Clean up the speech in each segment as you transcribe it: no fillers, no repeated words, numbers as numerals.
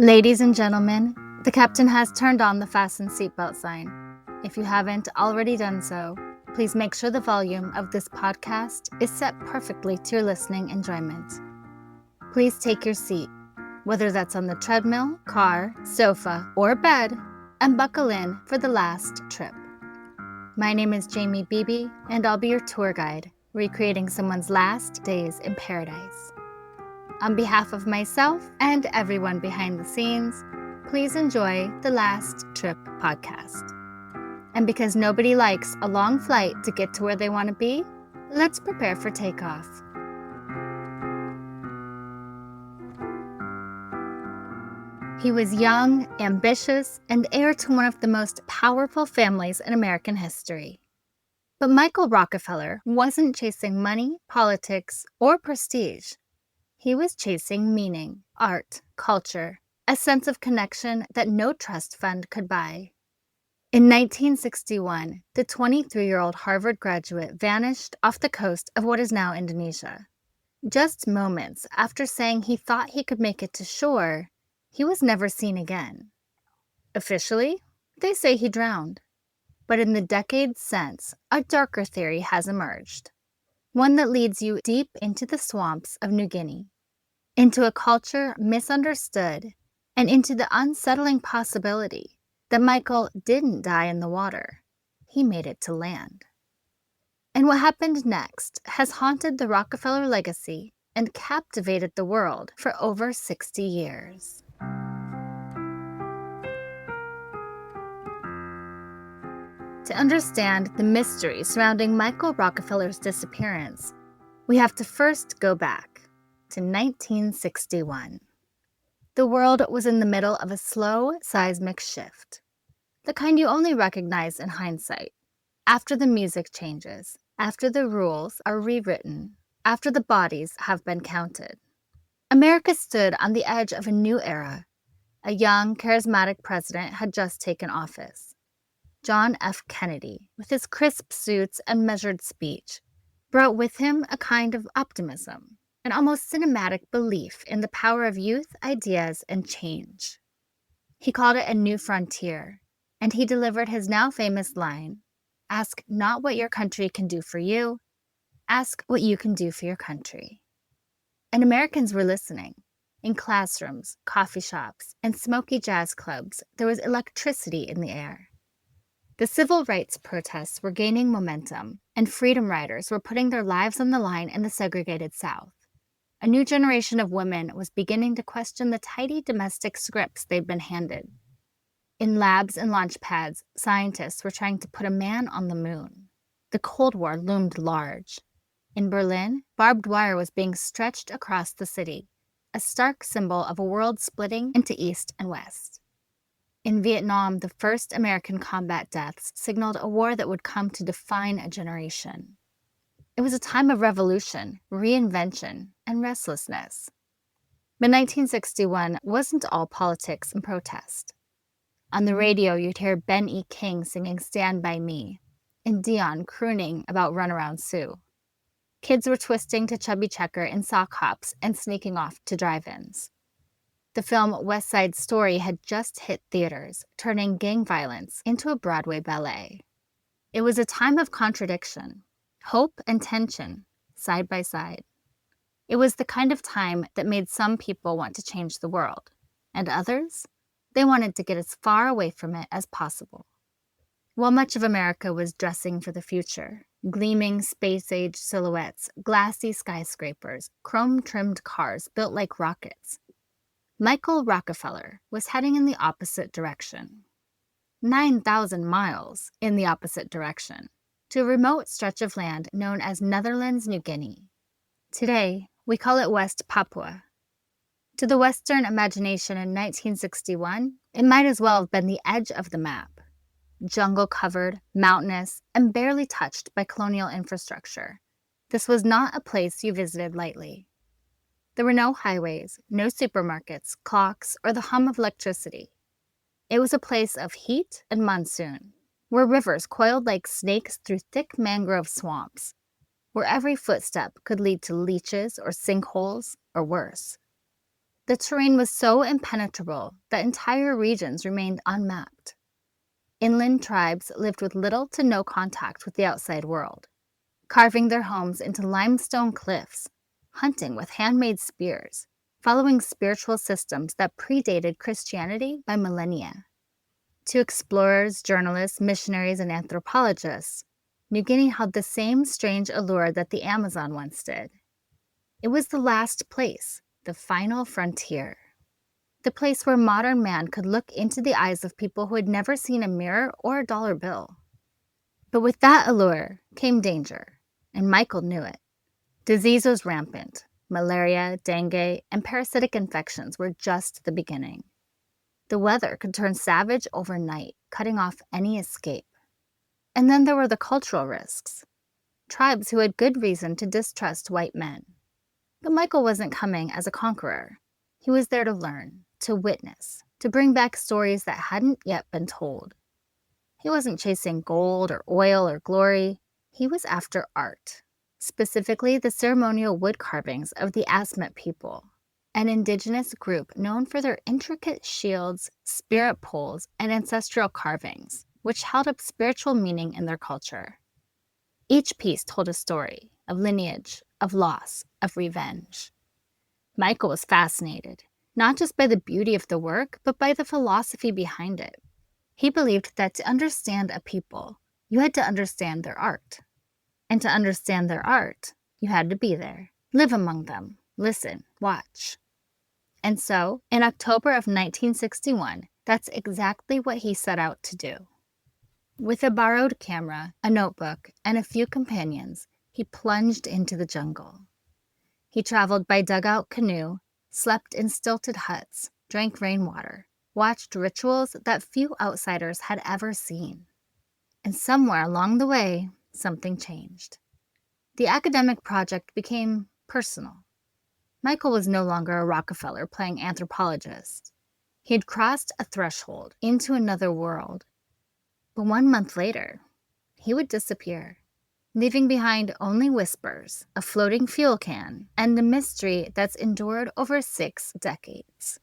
Ladies and gentlemen, the captain has turned on the fasten seatbelt sign. If you haven't already done so, please make sure the volume of this podcast is set perfectly to your listening enjoyment. Please take your seat, whether that's on the treadmill, car, sofa, or bed, and buckle in for the last trip. My name is Jamie Beebe, and I'll be your tour guide, recreating someone's last days in paradise. On behalf of myself and everyone behind the scenes, please enjoy the Last Trip podcast. And because nobody likes a long flight to get to where they want to be, let's prepare for takeoff. He was young, ambitious, and heir to one of the most powerful families in American history. But Michael Rockefeller wasn't chasing money, politics, or prestige. He was chasing meaning, art, culture, a sense of connection that no trust fund could buy. In 1961, the 23-year-old Harvard graduate vanished off the coast of what is now Indonesia. Just moments after saying he thought he could make it to shore, he was never seen again. Officially, they say he drowned. But in the decades since, a darker theory has emerged. One that leads you deep into the swamps of New Guinea, into a culture misunderstood, and into the unsettling possibility that Michael didn't die in the water. He made it to land. And what happened next has haunted the Rockefeller legacy and captivated the world for over 60 years. To understand the mystery surrounding Michael Rockefeller's disappearance, we have to first go back to 1961. The world was in the middle of a slow seismic shift, the kind you only recognize in hindsight, after the music changes, after the rules are rewritten, after the bodies have been counted. America stood on the edge of a new era. A young, charismatic president had just taken office. John F. Kennedy, with his crisp suits and measured speech, brought with him a kind of optimism, an almost cinematic belief in the power of youth, ideas, and change. He called it a new frontier, and he delivered his now famous line, "Ask not what your country can do for you, ask what you can do for your country." And Americans were listening. In classrooms, coffee shops, and smoky jazz clubs, there was electricity in the air. The civil rights protests were gaining momentum, and freedom riders were putting their lives on the line in the segregated South. A new generation of women was beginning to question the tidy domestic scripts they'd been handed. In labs and launch pads, scientists were trying to put a man on the moon. The Cold War loomed large. In Berlin, barbed wire was being stretched across the city, a stark symbol of a world splitting into East and West. In Vietnam, the first American combat deaths signaled a war that would come to define a generation. It was a time of revolution, reinvention, and restlessness. But 1961 wasn't all politics and protest. On the radio, you'd hear Ben E. King singing "Stand By Me," and Dion crooning about "Runaround Sue." Kids were twisting to Chubby Checker in sock hops and sneaking off to drive-ins. The film West Side Story had just hit theaters, turning gang violence into a Broadway ballet. It was a time of contradiction, hope and tension, side by side. It was the kind of time that made some people want to change the world, and others, they wanted to get as far away from it as possible. While much of America was dressing for the future, gleaming space-age silhouettes, glassy skyscrapers, chrome-trimmed cars built like rockets, Michael Rockefeller was heading in the opposite direction. 9,000 miles in the opposite direction, to a remote stretch of land known as Netherlands, New Guinea. Today, we call it West Papua. To the Western imagination in 1961, it might as well have been the edge of the map. Jungle-covered, mountainous, and barely touched by colonial infrastructure. This was not a place you visited lightly. There were no highways, no supermarkets, clocks, or the hum of electricity. It was a place of heat and monsoon, where rivers coiled like snakes through thick mangrove swamps, where every footstep could lead to leeches or sinkholes, or worse. The terrain was so impenetrable that entire regions remained unmapped. Inland tribes lived with little to no contact with the outside world, carving their homes into limestone cliffs, hunting with handmade spears, following spiritual systems that predated Christianity by millennia. To explorers, journalists, missionaries, and anthropologists, New Guinea held the same strange allure that the Amazon once did. It was the last place, the final frontier. The place where modern man could look into the eyes of people who had never seen a mirror or a dollar bill. But with that allure came danger, and Michael knew it. Disease was rampant. Malaria, dengue, and parasitic infections were just the beginning. The weather could turn savage overnight, cutting off any escape. And then there were the cultural risks. Tribes who had good reason to distrust white men. But Michael wasn't coming as a conqueror. He was there to learn, to witness, to bring back stories that hadn't yet been told. He wasn't chasing gold or oil or glory. He was after art, specifically the ceremonial wood carvings of the Asmat people, an indigenous group known for their intricate shields, spirit poles, and ancestral carvings, which held up spiritual meaning in their culture. Each piece told a story of lineage, of loss, of revenge. Michael was fascinated, not just by the beauty of the work, but by the philosophy behind it. He believed that to understand a people, you had to understand their art. And to understand their art, you had to be there, live among them, listen, watch. And so, in October of 1961, that's exactly what he set out to do. With a borrowed camera, a notebook, and a few companions, he plunged into the jungle. He traveled by dugout canoe, slept in stilted huts, drank rainwater, watched rituals that few outsiders had ever seen. And somewhere along the way, something changed. The academic project became personal. Michael was no longer a Rockefeller playing anthropologist. He had crossed a threshold into another world. But 1 month later, he would disappear, leaving behind only whispers, a floating fuel can, and the mystery that's endured over 6 decades.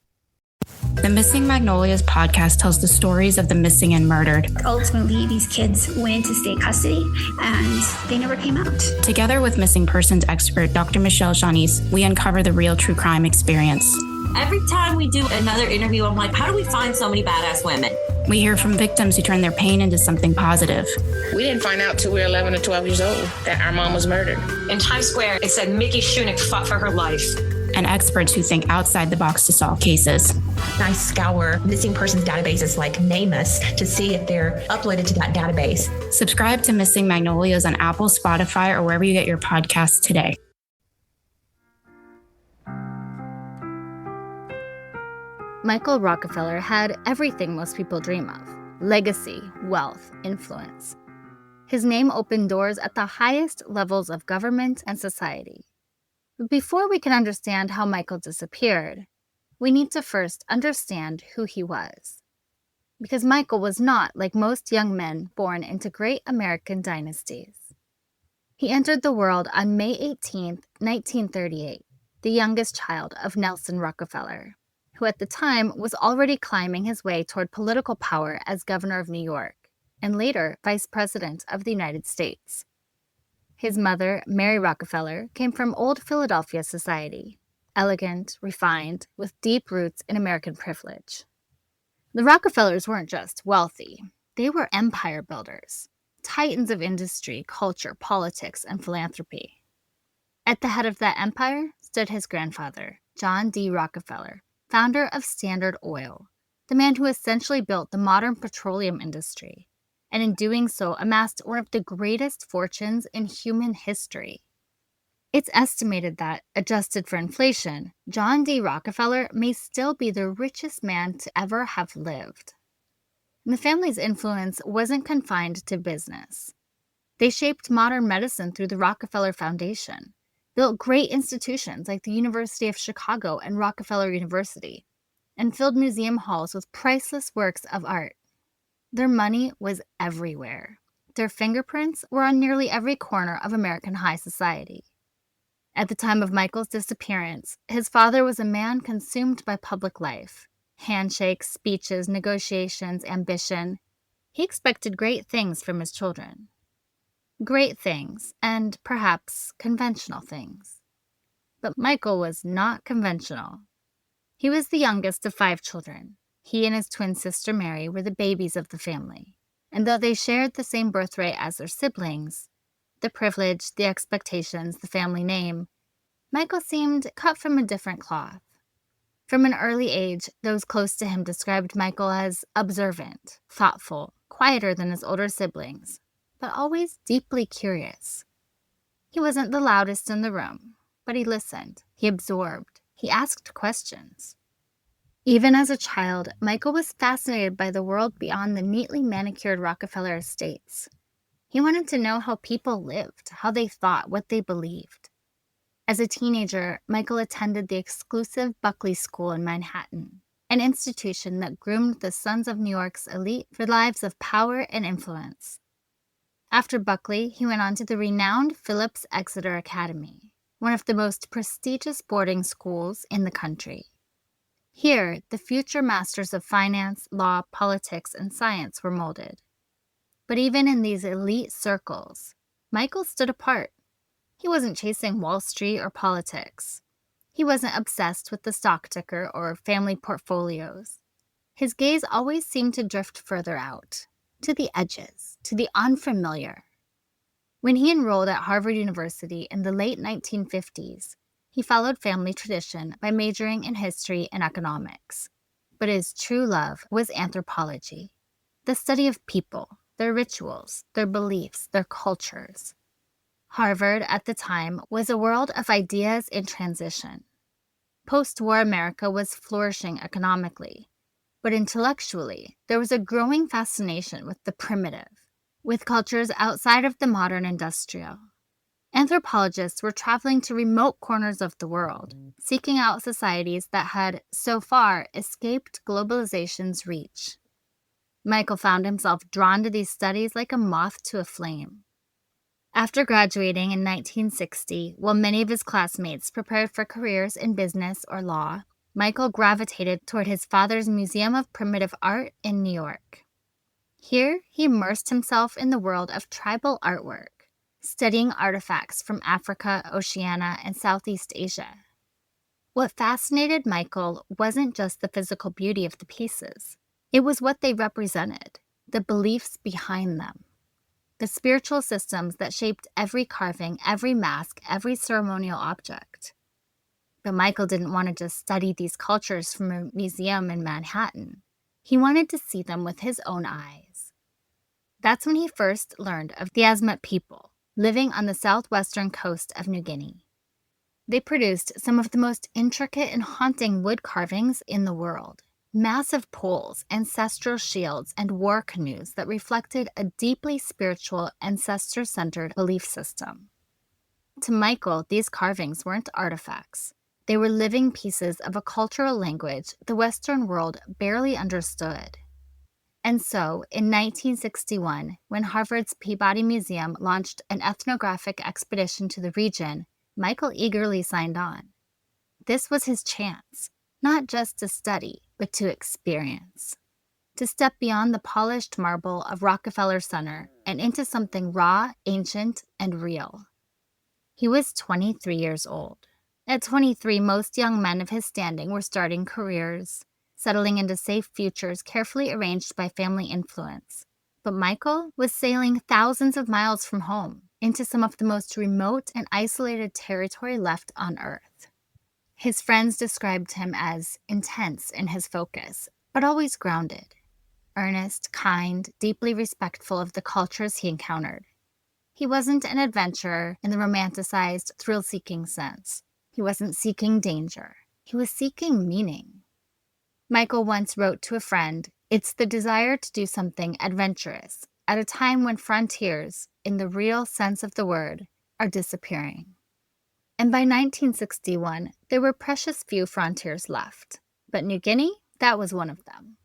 The Missing Magnolias podcast tells the stories of the missing and murdered. Ultimately, these kids went into state custody and they never came out. Together with missing persons expert Dr. Michelle Janice, we uncover the real true crime experience. Every time we do another interview, I'm like, how do we find so many badass women? We hear from victims who turn their pain into something positive. We didn't find out till we were 11 or 12 years old that our mom was murdered. In Times Square, it said Mickey Shunick fought for her life. And experts who think outside the box to solve cases. I scour missing persons databases like NamUs to see if they're uploaded to that database. Subscribe to Missing Magnolias on Apple, Spotify, or wherever you get your podcasts today. Michael Rockefeller had everything most people dream of: legacy, wealth, influence. His name opened doors at the highest levels of government and society. But before we can understand how Michael disappeared, we need to first understand who he was. Because Michael was not like most young men born into great American dynasties. He entered the world on May 18, 1938, the youngest child of Nelson Rockefeller, who at the time was already climbing his way toward political power as governor of New York, and later vice president of the United States. His mother, Mary Rockefeller, came from old Philadelphia society, elegant, refined, with deep roots in American privilege. The Rockefellers weren't just wealthy, they were empire builders, titans of industry, culture, politics, and philanthropy. At the head of that empire stood his grandfather, John D. Rockefeller, founder of Standard Oil, the man who essentially built the modern petroleum industry, and in doing so amassed one of the greatest fortunes in human history. It's estimated that, adjusted for inflation, John D. Rockefeller may still be the richest man to ever have lived. And the family's influence wasn't confined to business. They shaped modern medicine through the Rockefeller Foundation, built great institutions like the University of Chicago and Rockefeller University, and filled museum halls with priceless works of art. Their money was everywhere. Their fingerprints were on nearly every corner of American high society. At the time of Michael's disappearance, his father was a man consumed by public life. Handshakes, speeches, negotiations, ambition. He expected great things from his children. Great things, and perhaps conventional things. But Michael was not conventional. He was the youngest of 5 children. He and his twin sister Mary were the babies of the family. And though they shared the same birthright as their siblings, the privilege, the expectations, the family name, Michael seemed cut from a different cloth. From an early age, those close to him described Michael as observant, thoughtful, quieter than his older siblings, but always deeply curious. He wasn't the loudest in the room, but he listened, he absorbed, he asked questions. Even as a child, Michael was fascinated by the world beyond the neatly manicured Rockefeller estates. He wanted to know how people lived, how they thought, what they believed. As a teenager, Michael attended the exclusive Buckley School in Manhattan, an institution that groomed the sons of New York's elite for lives of power and influence. After Buckley, he went on to the renowned Phillips Exeter Academy, one of the most prestigious boarding schools in the country. Here, the future masters of finance, law, politics, and science were molded. But even in these elite circles, Michael stood apart. He wasn't chasing Wall Street or politics. He wasn't obsessed with the stock ticker or family portfolios. His gaze always seemed to drift further out, to the edges, to the unfamiliar. When he enrolled at Harvard University in the late 1950s, he followed family tradition by majoring in history and economics. But his true love was anthropology, the study of people, their rituals, their beliefs, their cultures. Harvard, at the time, was a world of ideas in transition. Post-war America was flourishing economically, but intellectually, there was a growing fascination with the primitive, with cultures outside of the modern industrial. Anthropologists were traveling to remote corners of the world, seeking out societies that had, so far, escaped globalization's reach. Michael found himself drawn to these studies like a moth to a flame. After graduating in 1960, while many of his classmates prepared for careers in business or law, Michael gravitated toward his father's Museum of Primitive Art in New York. Here, he immersed himself in the world of tribal artwork, studying artifacts from Africa, Oceania, and Southeast Asia. What fascinated Michael wasn't just the physical beauty of the pieces. It was what they represented, the beliefs behind them, the spiritual systems that shaped every carving, every mask, every ceremonial object. But Michael didn't want to just study these cultures from a museum in Manhattan. He wanted to see them with his own eyes. That's when he first learned of the Asmat people, living on the southwestern coast of New Guinea. They produced some of the most intricate and haunting wood carvings in the world. Massive poles, ancestral shields, and war canoes that reflected a deeply spiritual, ancestor-centered belief system. To Michael, these carvings weren't artifacts. They were living pieces of a cultural language the Western world barely understood. And so, in 1961, when Harvard's Peabody Museum launched an ethnographic expedition to the region, Michael eagerly signed on. This was his chance, not just to study, but to experience. To step beyond the polished marble of Rockefeller Center and into something raw, ancient, and real. He was 23 years old. At 23, most young men of his standing were starting careers, settling into safe futures carefully arranged by family influence. But Michael was sailing thousands of miles from home into some of the most remote and isolated territory left on Earth. His friends described him as intense in his focus, but always grounded. Earnest, kind, deeply respectful of the cultures he encountered. He wasn't an adventurer in the romanticized, thrill-seeking sense. He wasn't seeking danger. He was seeking meaning. Michael once wrote to a friend, "It's the desire to do something adventurous at a time when frontiers, in the real sense of the word, are disappearing." And by 1961, there were precious few frontiers left. But New Guinea, that was one of them.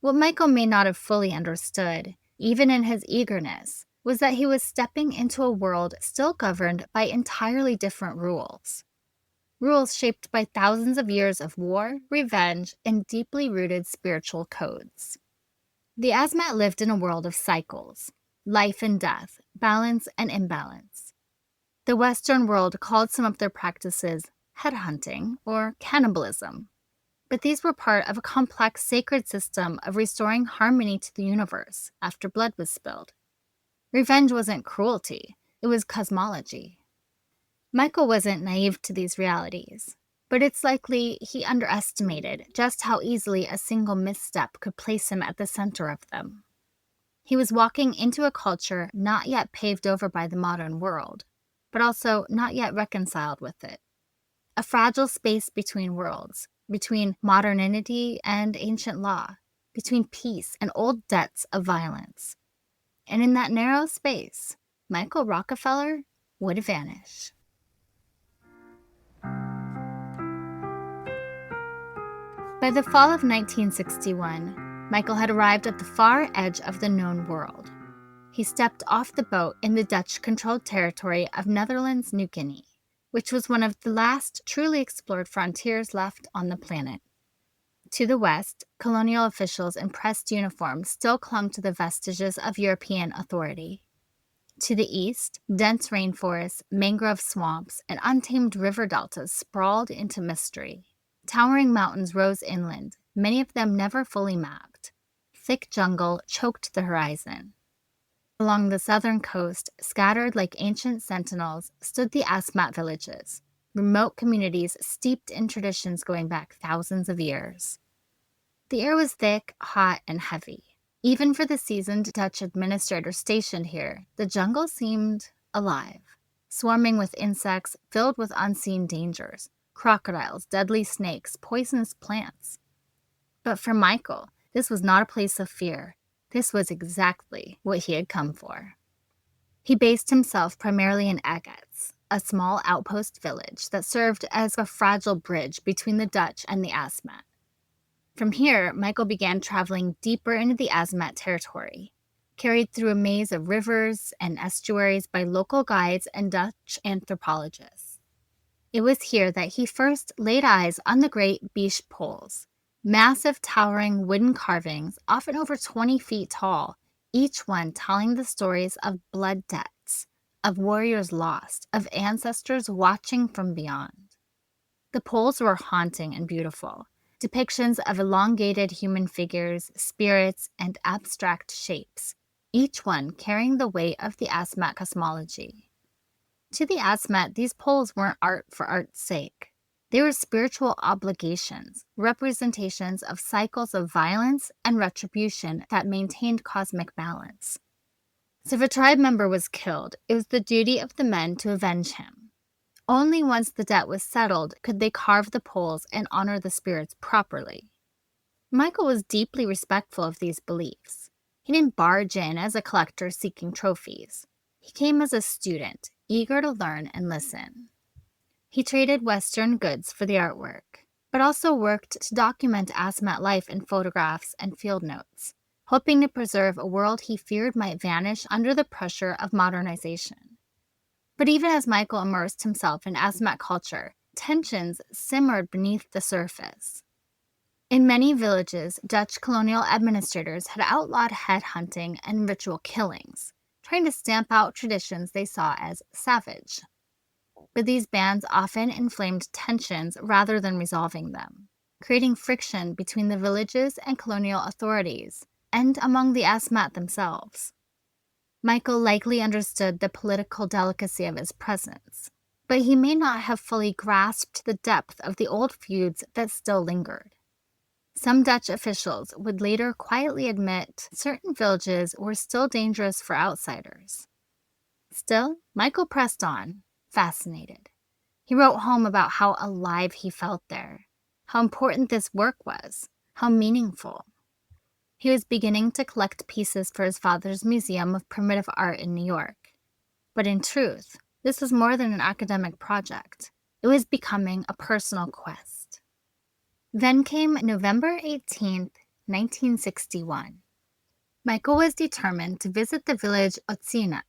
What Michael may not have fully understood, even in his eagerness, was that he was stepping into a world still governed by entirely different rules. Rules shaped by thousands of years of war, revenge, and deeply rooted spiritual codes. The Asmat lived in a world of cycles, life and death, balance and imbalance. The Western world called some of their practices headhunting or cannibalism, but these were part of a complex sacred system of restoring harmony to the universe after blood was spilled. Revenge wasn't cruelty, it was cosmology. Michael wasn't naive to these realities, but it's likely he underestimated just how easily a single misstep could place him at the center of them. He was walking into a culture not yet paved over by the modern world, but also not yet reconciled with it. A fragile space between worlds, between modernity and ancient law, between peace and old debts of violence. And in that narrow space, Michael Rockefeller would vanish. By the fall of 1961, Michael had arrived at the far edge of the known world. He stepped off the boat in the Dutch-controlled territory of Netherlands, New Guinea, which was one of the last truly explored frontiers left on the planet. To the west, colonial officials in pressed uniforms still clung to the vestiges of European authority. To the east, dense rainforests, mangrove swamps, and untamed river deltas sprawled into mystery. Towering mountains rose inland, many of them never fully mapped. Thick jungle choked the horizon. Along the southern coast, scattered like ancient sentinels, stood the Asmat villages, remote communities steeped in traditions going back thousands of years. The air was thick, hot, and heavy. Even for the seasoned Dutch administrator stationed here, the jungle seemed alive, swarming with insects filled with unseen dangers, crocodiles, deadly snakes, poisonous plants. But for Michael, this was not a place of fear. This was exactly what he had come for. He based himself primarily in Agats, a small outpost village that served as a fragile bridge between the Dutch and the Asmat. From here, Michael began traveling deeper into the Asmat territory, carried through a maze of rivers and estuaries by local guides and Dutch anthropologists. It was here that he first laid eyes on the great Biche poles, massive towering wooden carvings, often over 20 feet tall, each one telling the stories of blood debts, of warriors lost, of ancestors watching from beyond. The poles were haunting and beautiful, depictions of elongated human figures, spirits, and abstract shapes, each one carrying the weight of the Asmat cosmology. To the Asmat, these poles weren't art for art's sake. They were spiritual obligations, representations of cycles of violence and retribution that maintained cosmic balance. So if a tribe member was killed, it was the duty of the men to avenge him. Only once the debt was settled could they carve the poles and honor the spirits properly. Michael was deeply respectful of these beliefs. He didn't barge in as a collector seeking trophies. He came as a student, eager to learn and listen. He traded Western goods for the artwork, but also worked to document Asmat life in photographs and field notes, hoping to preserve a world he feared might vanish under the pressure of modernization. But even as Michael immersed himself in Asmat culture, tensions simmered beneath the surface. In many villages, Dutch colonial administrators had outlawed headhunting and ritual killings, trying to stamp out traditions they saw as savage. But these bans often inflamed tensions rather than resolving them, creating friction between the villages and colonial authorities, and among the Asmat themselves. Michael likely understood the political delicacy of his presence, but he may not have fully grasped the depth of the old feuds that still lingered. Some Dutch officials would later quietly admit certain villages were still dangerous for outsiders. Still, Michael pressed on, fascinated. He wrote home about how alive he felt there, how important this work was, how meaningful. He was beginning to collect pieces for his father's Museum of Primitive Art in New York. But in truth, this was more than an academic project. It was becoming a personal quest. Then came November 18th, 1961. Michael was determined to visit the village Otsinap,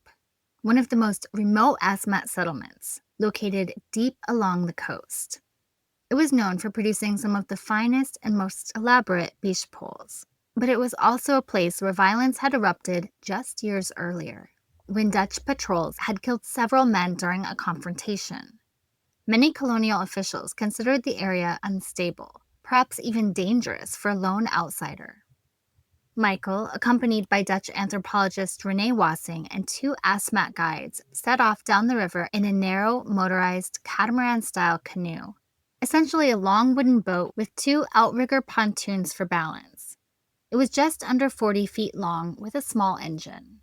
one of the most remote Asmat settlements, located deep along the coast. It was known for producing some of the finest and most elaborate beach poles, but it was also a place where violence had erupted just years earlier, when Dutch patrols had killed several men during a confrontation. Many colonial officials considered the area unstable, perhaps even dangerous for a lone outsider. Michael, accompanied by Dutch anthropologist Renee Wassing and 2 Asmat guides, set off down the river in a narrow, motorized, catamaran-style canoe, essentially a long wooden boat with 2 outrigger pontoons for balance. It was just under 40 feet long with a small engine.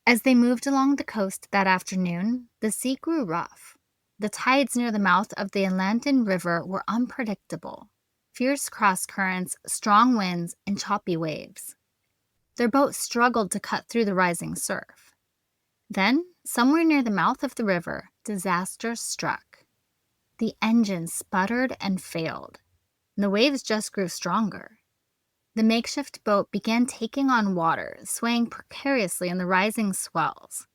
As they moved along the coast that afternoon, the sea grew rough. The tides near the mouth of the Atlantic River were unpredictable. Fierce cross currents, strong winds, and choppy waves. Their boat struggled to cut through the rising surf. Then, somewhere near the mouth of the river, disaster struck. The engine sputtered and failed, and the waves just grew stronger. The makeshift boat began taking on water, swaying precariously in the rising swells.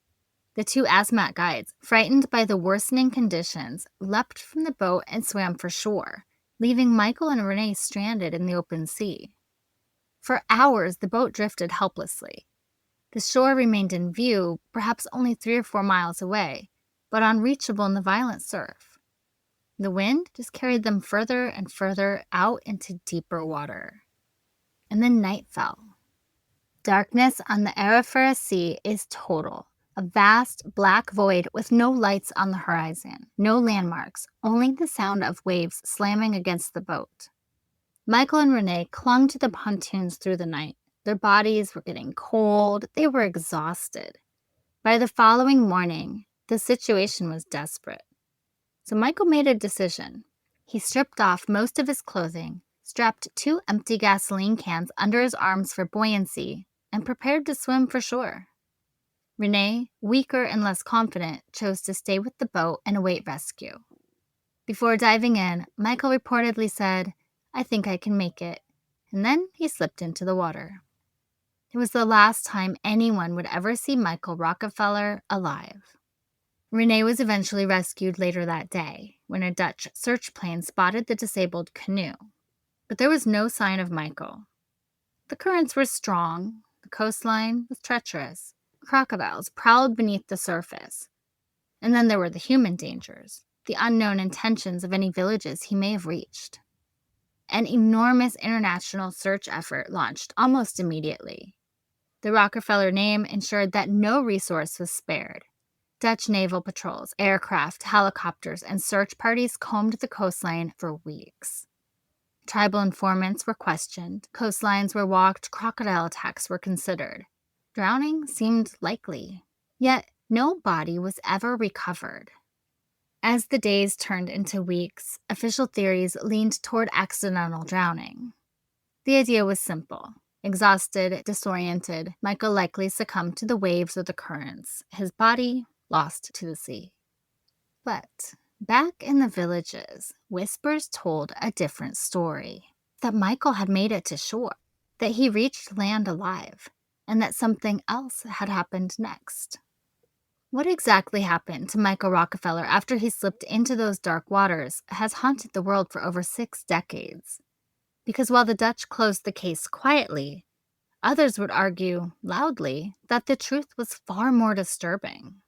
The 2 Asmat guides, frightened by the worsening conditions, leapt from the boat and swam for shore, leaving Michael and Renee stranded in the open sea. For hours, the boat drifted helplessly. The shore remained in view, perhaps only 3 or 4 miles away, but unreachable in the violent surf. The wind just carried them further and further out into deeper water. And then night fell. Darkness on the Arafura Sea is total. A vast black void with no lights on the horizon, no landmarks, only the sound of waves slamming against the boat. Michael and Renee clung to the pontoons through the night. Their bodies were getting cold. They were exhausted. By the following morning, the situation was desperate. So Michael made a decision. He stripped off most of his clothing, strapped 2 empty gasoline cans under his arms for buoyancy, and prepared to swim for shore. Renee, weaker and less confident, chose to stay with the boat and await rescue. Before diving in, Michael reportedly said, "I think I can make it," and then he slipped into the water. It was the last time anyone would ever see Michael Rockefeller alive. Renee was eventually rescued later that day, when a Dutch search plane spotted the disabled canoe. But there was no sign of Michael. The currents were strong, the coastline was treacherous. Crocodiles prowled beneath the surface. And then there were the human dangers, the unknown intentions of any villages he may have reached. An enormous international search effort launched almost immediately. The Rockefeller name ensured that no resource was spared. Dutch naval patrols, aircraft, helicopters, and search parties combed the coastline for weeks. Tribal informants were questioned, coastlines were walked, crocodile attacks were considered. Drowning seemed likely, yet no body was ever recovered. As the days turned into weeks, official theories leaned toward accidental drowning. The idea was simple. Exhausted, disoriented, Michael likely succumbed to the waves or the currents, his body lost to the sea. But back in the villages, whispers told a different story. That Michael had made it to shore, that he reached land alive, and that something else had happened next. What exactly happened to Michael Rockefeller after he slipped into those dark waters has haunted the world for over 6 decades. Because while the Dutch closed the case quietly, others would argue, loudly, that the truth was far more disturbing.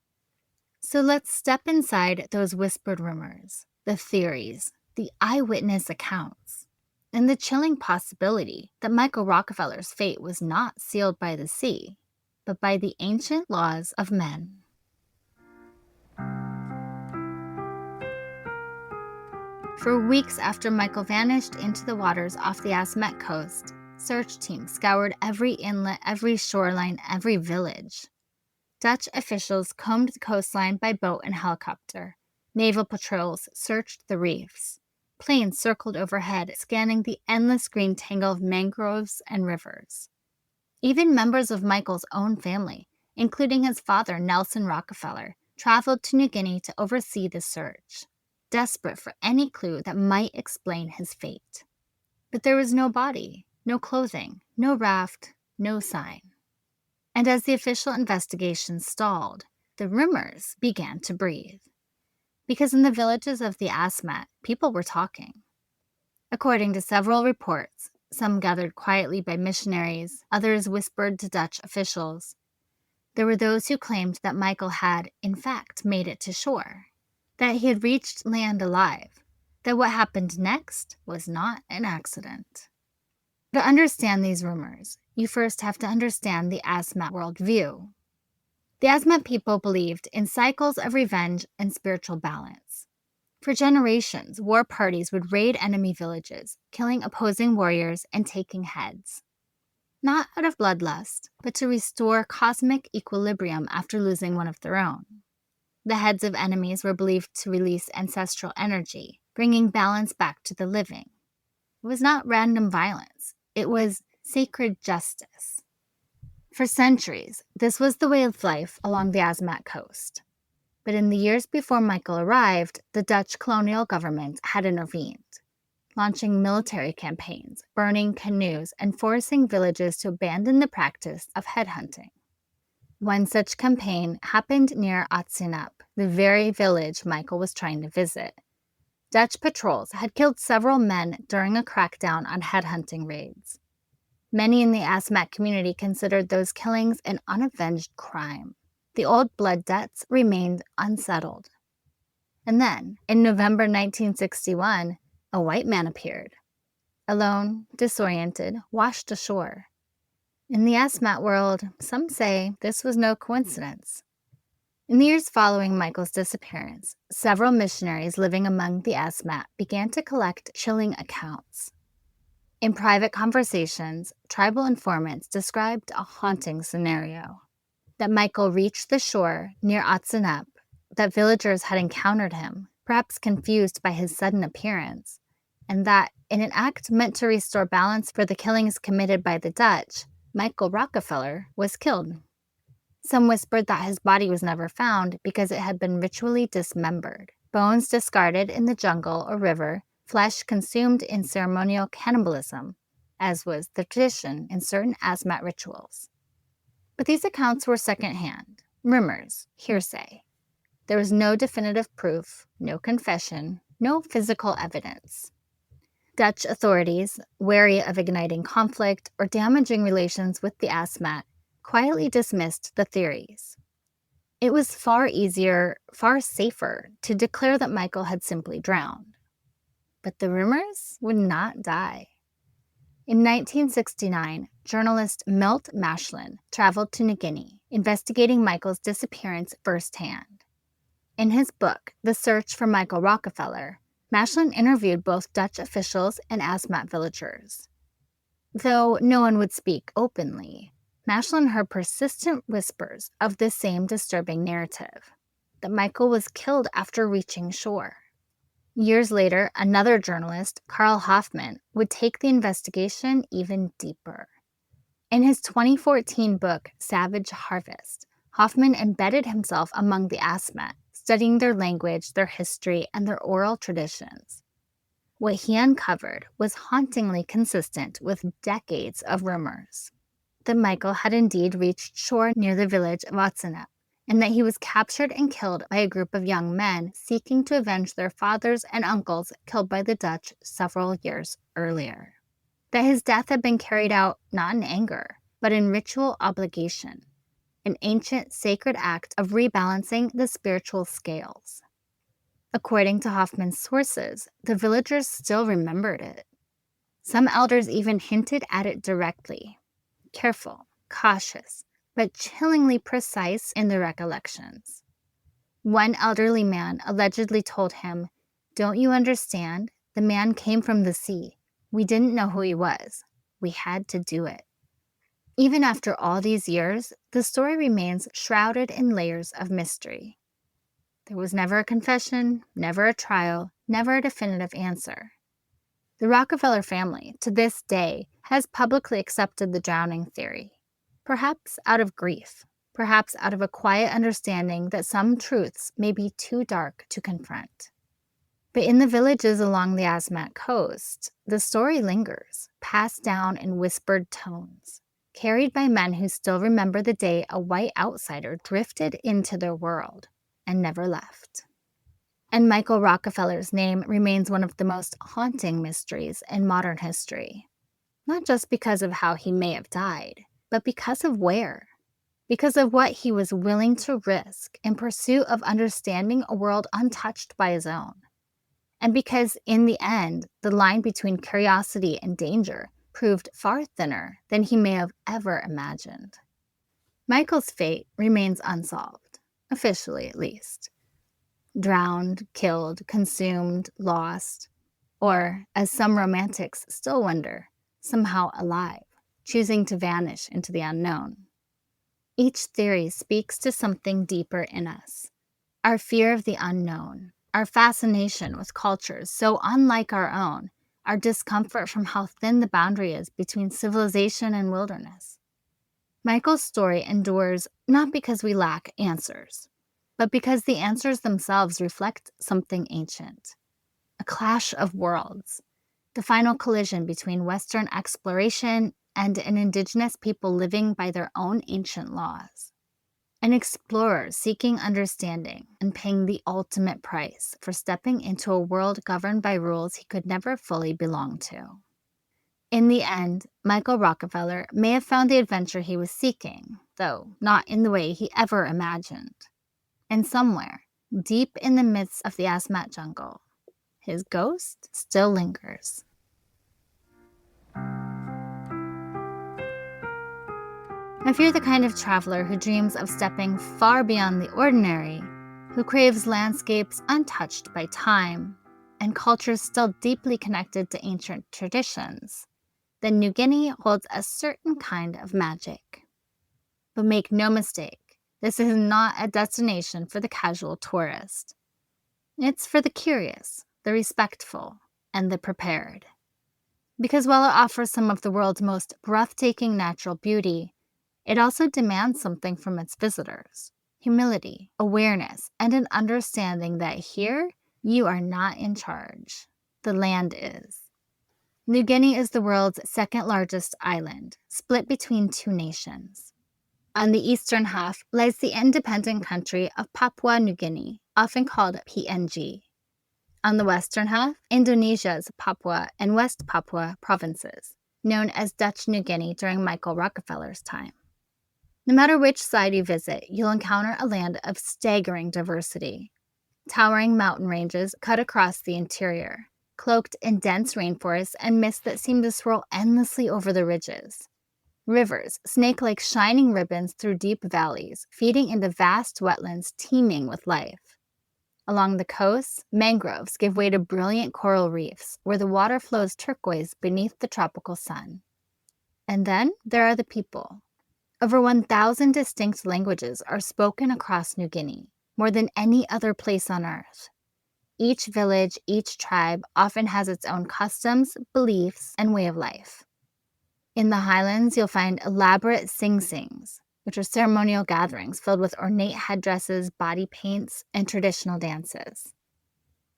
So let's step inside those whispered rumors, the theories, the eyewitness accounts, and the chilling possibility that Michael Rockefeller's fate was not sealed by the sea, but by the ancient laws of men. For weeks after Michael vanished into the waters off the Asmat coast, search teams scoured every inlet, every shoreline, every village. Dutch officials combed the coastline by boat and helicopter. Naval patrols searched the reefs. Planes circled overhead, scanning the endless green tangle of mangroves and rivers. Even members of Michael's own family, including his father, Nelson Rockefeller, traveled to New Guinea to oversee the search, desperate for any clue that might explain his fate. But there was no body, no clothing, no raft, no sign. And as the official investigation stalled, the rumors began to breathe. Because in the villages of the Asmat, people were talking. According to several reports, some gathered quietly by missionaries, others whispered to Dutch officials. There were those who claimed that Michael had, in fact, made it to shore, that he had reached land alive, that what happened next was not an accident. To understand these rumors, you first have to understand the Asmat worldview. The Asmat people believed in cycles of revenge and spiritual balance. For generations, war parties would raid enemy villages, killing opposing warriors and taking heads. Not out of bloodlust, but to restore cosmic equilibrium after losing one of their own. The heads of enemies were believed to release ancestral energy, bringing balance back to the living. It was not random violence. It was sacred justice. For centuries, this was the way of life along the Asmat coast. But in the years before Michael arrived, the Dutch colonial government had intervened, launching military campaigns, burning canoes, and forcing villages to abandon the practice of headhunting. One such campaign happened near Atsinap, the very village Michael was trying to visit. Dutch patrols had killed several men during a crackdown on headhunting raids. Many in the Asmat community considered those killings an unavenged crime. The old blood debts remained unsettled. And then, in November 1961, a white man appeared. Alone, disoriented, washed ashore. In the Asmat world, some say this was no coincidence. In the years following Michael's disappearance, several missionaries living among the Asmat began to collect chilling accounts. In private conversations, tribal informants described a haunting scenario. That Michael reached the shore near Atsinap, that villagers had encountered him, perhaps confused by his sudden appearance, and that, in an act meant to restore balance for the killings committed by the Dutch, Michael Rockefeller was killed. Some whispered that his body was never found because it had been ritually dismembered, bones discarded in the jungle or river, flesh consumed in ceremonial cannibalism, as was the tradition in certain Asmat rituals. But these accounts were secondhand, rumors, hearsay. There was no definitive proof, no confession, no physical evidence. Dutch authorities, wary of igniting conflict or damaging relations with the Asmat, quietly dismissed the theories. It was far easier, far safer, to declare that Michael had simply drowned. But the rumors would not die. In 1969, journalist Milt Mashlin traveled to New Guinea, investigating Michael's disappearance firsthand. In his book, The Search for Michael Rockefeller, Mashlin interviewed both Dutch officials and Asmat villagers. Though no one would speak openly, Mashlin heard persistent whispers of the same disturbing narrative, that Michael was killed after reaching shore. Years later, another journalist, Carl Hoffman, would take the investigation even deeper. In his 2014 book, Savage Harvest, Hoffman embedded himself among the Asmat, studying their language, their history, and their oral traditions. What he uncovered was hauntingly consistent with decades of rumors. That Michael had indeed reached shore near the village of Atsinap, and that he was captured and killed by a group of young men seeking to avenge their fathers and uncles killed by the Dutch several years earlier. That his death had been carried out not in anger, but in ritual obligation, an ancient sacred act of rebalancing the spiritual scales. According to Hoffman's sources, the villagers still remembered it. Some elders even hinted at it directly, careful, cautious, but chillingly precise in their recollections. One elderly man allegedly told him, "Don't you understand? The man came from the sea. We didn't know who he was. We had to do it." Even after all these years, the story remains shrouded in layers of mystery. There was never a confession, never a trial, never a definitive answer. The Rockefeller family, to this day, has publicly accepted the drowning theory. Perhaps out of grief, perhaps out of a quiet understanding that some truths may be too dark to confront. But in the villages along the Asmat coast, the story lingers, passed down in whispered tones. carried by men who still remember the day a white outsider drifted into their world and never left. And Michael Rockefeller's name remains one of the most haunting mysteries in modern history, not just because of how he may have died, but because of where. Because of what he was willing to risk in pursuit of understanding a world untouched by his own. And because, in the end, the line between curiosity and danger proved far thinner than he may have ever imagined. Michael's fate remains unsolved, officially at least. Drowned, killed, consumed, lost, or, as some romantics still wonder, somehow alive, choosing to vanish into the unknown. Each theory speaks to something deeper in us, our fear of the unknown, our fascination with cultures so unlike our own, our discomfort from how thin the boundary is between civilization and wilderness. Michael's story endures not because we lack answers, but because the answers themselves reflect something ancient. A clash of worlds, the final collision between Western exploration and an indigenous people living by their own ancient laws. An explorer seeking understanding and paying the ultimate price for stepping into a world governed by rules he could never fully belong to. In the end, Michael Rockefeller may have found the adventure he was seeking, though not in the way he ever imagined. And somewhere, deep in the midst of the Asmat jungle, his ghost still lingers. If you're the kind of traveler who dreams of stepping far beyond the ordinary, who craves landscapes untouched by time, and cultures still deeply connected to ancient traditions, then New Guinea holds a certain kind of magic. But make no mistake, this is not a destination for the casual tourist. It's for the curious, the respectful, and the prepared. Because while it offers some of the world's most breathtaking natural beauty, it also demands something from its visitors: humility, awareness, and an understanding that here, you are not in charge. The land is. New Guinea is the world's second largest island, split between two nations. On the eastern half lies the independent country of Papua New Guinea, often called PNG. On the western half, Indonesia's Papua and West Papua provinces, known as Dutch New Guinea during Michael Rockefeller's time. No matter which side you visit, you'll encounter a land of staggering diversity. Towering mountain ranges cut across the interior, cloaked in dense rainforests and mist that seem to swirl endlessly over the ridges. Rivers snake like shining ribbons through deep valleys, feeding into vast wetlands teeming with life. Along the coasts, mangroves give way to brilliant coral reefs, where the water flows turquoise beneath the tropical sun. And then there are the people. Over 1,000 distinct languages are spoken across New Guinea, more than any other place on Earth. Each village, each tribe often has its own customs, beliefs, and way of life. In the highlands, you'll find elaborate sing-sings, which are ceremonial gatherings filled with ornate headdresses, body paints, and traditional dances.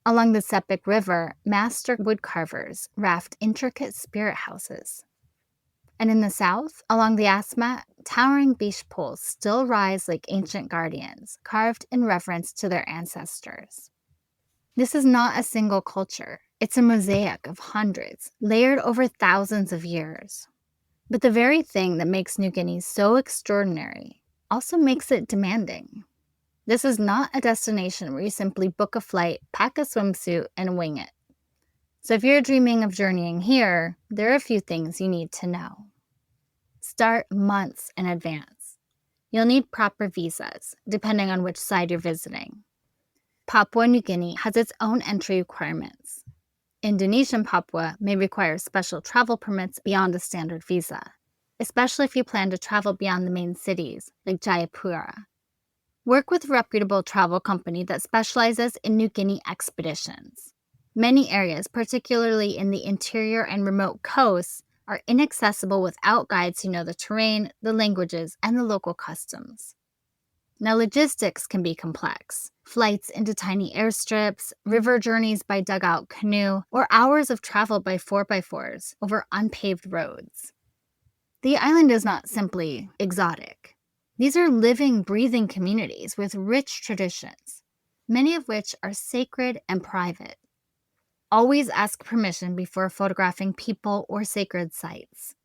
Along the Sepik River, master woodcarvers raft intricate spirit houses. And in the south, along the Asmat, towering beach poles still rise like ancient guardians, carved in reverence to their ancestors. This is not a single culture. It's a mosaic of hundreds, layered over thousands of years. But the very thing that makes New Guinea so extraordinary also makes it demanding. This is not a destination where you simply book a flight, pack a swimsuit, and wing it. So if you're dreaming of journeying here, there are a few things you need to know. Start months in advance. You'll need proper visas, depending on which side you're visiting. Papua New Guinea has its own entry requirements. Indonesian Papua may require special travel permits beyond a standard visa, especially if you plan to travel beyond the main cities, like Jayapura. Work with a reputable travel company that specializes in New Guinea expeditions. Many areas, particularly in the interior and remote coasts, are inaccessible without guides who know the terrain, the languages, and the local customs. Now, logistics can be complex. Flights into tiny airstrips, river journeys by dugout canoe, or hours of travel by 4x4s over unpaved roads. The island is not simply exotic. These are living, breathing communities with rich traditions, many of which are sacred and private. Always ask permission before photographing people or sacred sites.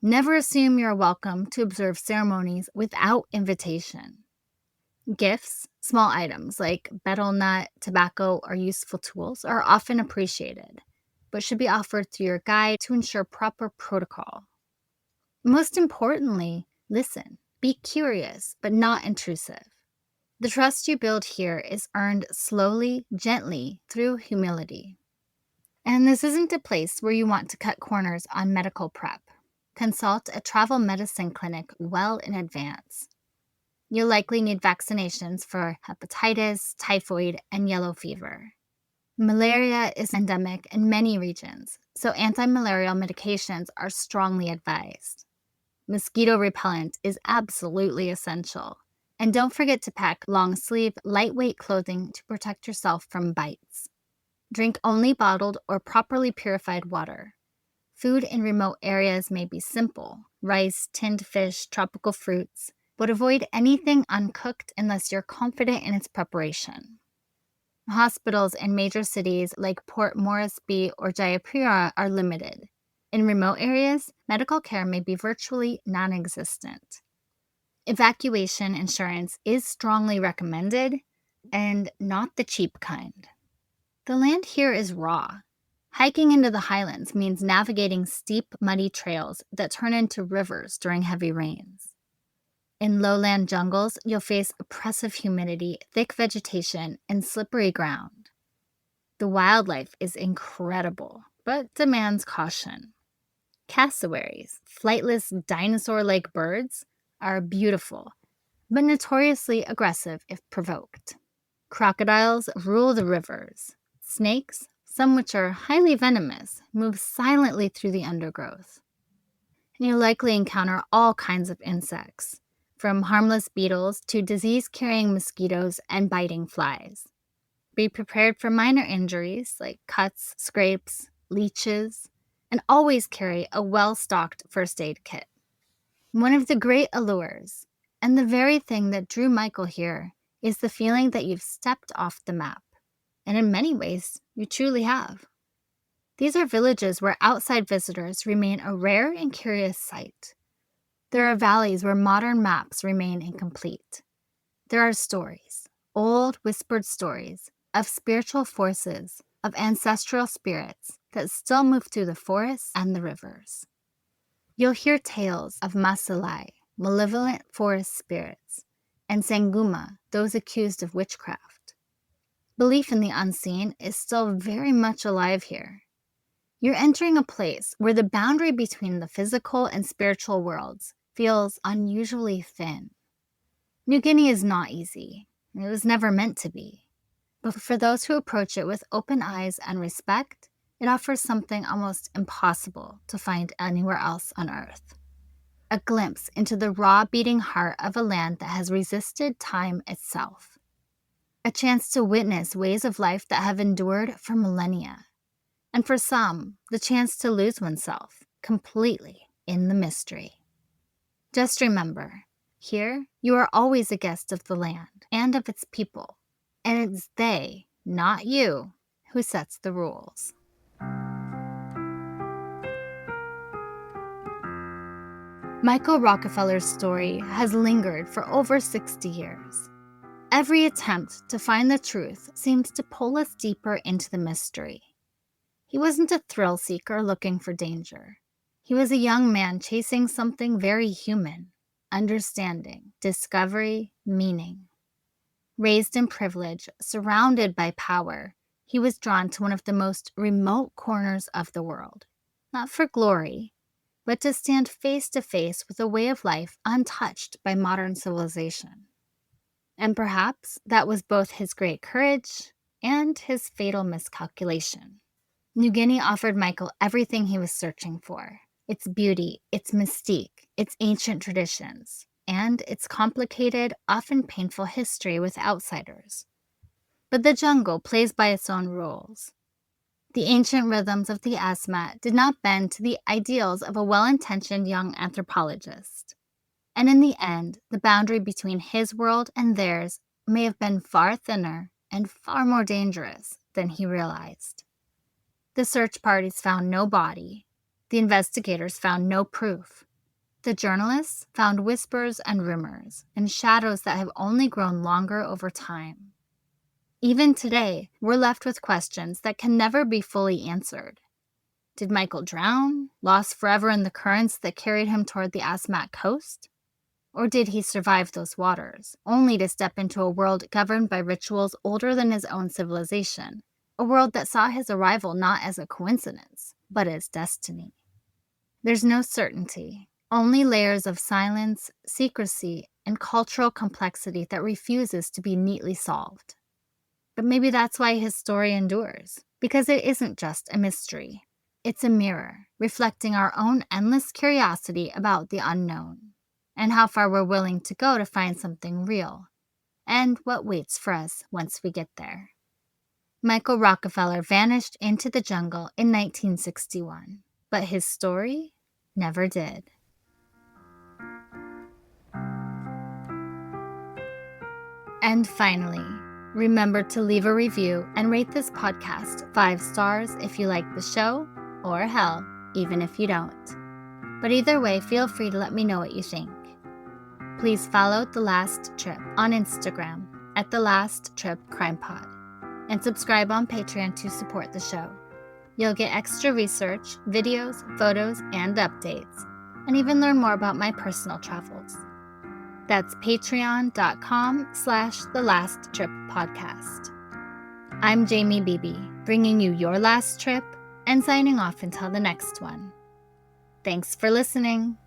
Never assume you're welcome to observe ceremonies without invitation. Gifts, small items like betel nut, tobacco, or useful tools are often appreciated, but should be offered through your guide to ensure proper protocol. Most importantly, listen. Be curious, but not intrusive. The trust you build here is earned slowly, gently, through humility. And this isn't a place where you want to cut corners on medical prep. Consult a travel medicine clinic well in advance. You'll likely need vaccinations for hepatitis, typhoid, and yellow fever. Malaria is endemic in many regions, so anti-malarial medications are strongly advised. Mosquito repellent is absolutely essential. And don't forget to pack long-sleeve, lightweight clothing to protect yourself from bites. Drink only bottled or properly purified water. Food in remote areas may be simple: rice, tinned fish, tropical fruits, but avoid anything uncooked unless you're confident in its preparation. Hospitals in major cities like Port Moresby or Jayapura are limited. In remote areas, medical care may be virtually non-existent. Evacuation insurance is strongly recommended, and not the cheap kind. The land here is raw. Hiking into the highlands means navigating steep, muddy trails that turn into rivers during heavy rains. In lowland jungles, you'll face oppressive humidity, thick vegetation, and slippery ground. The wildlife is incredible, but demands caution. Cassowaries, flightless dinosaur-like birds, are beautiful, but notoriously aggressive if provoked. Crocodiles rule the rivers. Snakes, some which are highly venomous, move silently through the undergrowth. And you'll likely encounter all kinds of insects, from harmless beetles to disease-carrying mosquitoes and biting flies. Be prepared for minor injuries like cuts, scrapes, leeches, and always carry a well-stocked first aid kit. One of the great allures, and the very thing that drew Michael here, is the feeling that you've stepped off the map. And in many ways, you truly have. These are villages where outside visitors remain a rare and curious sight. There are valleys where modern maps remain incomplete. There are stories, old whispered stories, of spiritual forces, of ancestral spirits that still move through the forests and the rivers. You'll hear tales of Masalai, malevolent forest spirits, and Sanguma, those accused of witchcraft. Belief in the unseen is still very much alive here. You're entering a place where the boundary between the physical and spiritual worlds feels unusually thin. New Guinea is not easy. It was never meant to be. But for those who approach it with open eyes and respect, it offers something almost impossible to find anywhere else on Earth. A glimpse into the raw beating heart of a land that has resisted time itself. A chance to witness ways of life that have endured for millennia. And for some, the chance to lose oneself completely in the mystery. Just remember, here you are always a guest of the land and of its people. And it's they, not you, who sets the rules. Michael Rockefeller's story has lingered for over 60 years. Every attempt to find the truth seems to pull us deeper into the mystery. He wasn't a thrill seeker looking for danger. He was a young man chasing something very human: understanding, discovery, meaning. Raised in privilege, surrounded by power, he was drawn to one of the most remote corners of the world, not for glory, but to stand face to face with a way of life untouched by modern civilization. And perhaps that was both his great courage and his fatal miscalculation. New Guinea offered Michael everything he was searching for: its beauty, its mystique, its ancient traditions, and its complicated, often painful history with outsiders. But the jungle plays by its own rules. The ancient rhythms of the Asmat did not bend to the ideals of a well-intentioned young anthropologist. And in the end, the boundary between his world and theirs may have been far thinner and far more dangerous than he realized. The search parties found no body. The investigators found no proof. The journalists found whispers and rumors and shadows that have only grown longer over time. Even today, we're left with questions that can never be fully answered. Did Michael drown, lost forever in the currents that carried him toward the Asmat coast? Or did he survive those waters, only to step into a world governed by rituals older than his own civilization, a world that saw his arrival not as a coincidence, but as destiny? There's no certainty, only layers of silence, secrecy, and cultural complexity that refuses to be neatly solved. But maybe that's why his story endures, because it isn't just a mystery. It's a mirror, reflecting our own endless curiosity about the unknown, and how far we're willing to go to find something real, and what waits for us once we get there. Michael Rockefeller vanished into the jungle in 1961, but his story never did. And finally, remember to leave a review and rate this podcast 5 stars if you like the show, or hell, even if you don't. But either way, feel free to let me know what you think. Please follow The Last Trip on Instagram at The Last Trip Crime Pod, and subscribe on Patreon to support the show. You'll get extra research, videos, photos, and updates, and even learn more about my personal travels. That's patreon.com/The Last Trip Podcast. I'm Jamie Beebe, bringing you your last trip and signing off until the next one. Thanks for listening.